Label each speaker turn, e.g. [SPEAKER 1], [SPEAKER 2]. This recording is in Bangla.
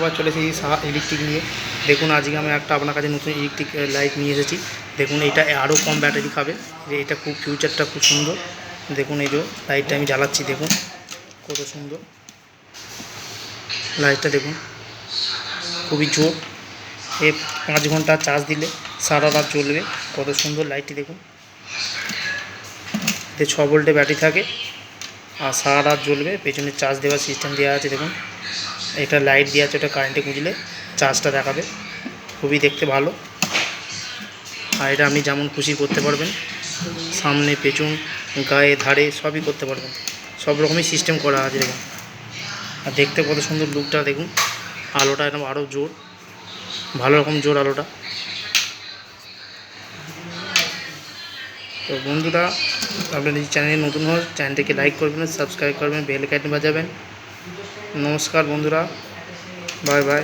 [SPEAKER 1] আবার চলে এসেছি সাহা ইলেকট্রিক নিয়ে। দেখুন আজকে আমি একটা আপনার কাছে নতুন ইলেকট্রিক লাইট নিয়ে এসেছি। দেখুন এটা আরও কম ব্যাটারি খাবে, যে এটা খুব ফিউচারটা খুব সুন্দর। দেখুন এই যে লাইটটা আমি জ্বালাচ্ছি, দেখুন কত সুন্দর লাইটটা, দেখুন খুবই জোর। 5 ঘন্টা চার্জ দিলে সারা রাত জ্বলবে, কত সুন্দর লাইটটি দেখুন। এতে 6 ভোল্টের ব্যাটারি থাকে আর সারা রাত জ্বলবে। পেছনে চার্জ দেওয়ার সিস্টেম দেওয়া আছে, দেখুন এটা লাইট দেওয়া আছে, ওটা কারেন্টে গুঁজলে চার্জটা দেখাবে। খুবই দেখতে ভালো, আর এটা আপনি যেমন খুশি করতে পারবেন, সামনে পেছন গায়ে ধারে সবই করতে পারবেন, সব রকমই সিস্টেম করা আছে দেখুন। আর দেখতে কত সুন্দর লুকটা দেখুন, আলোটা একদম আরও জোর, ভালো রকম জোর আলোটা। তো বন্ধুরা, আপনার এই চ্যানেলে নতুন হন, চ্যানেলটিকে লাইক করবেন, সাবস্ক্রাইব করবেন, বেল আইকন বাজাবেন। নমস্কার বন্ধুরা, বাই বাই।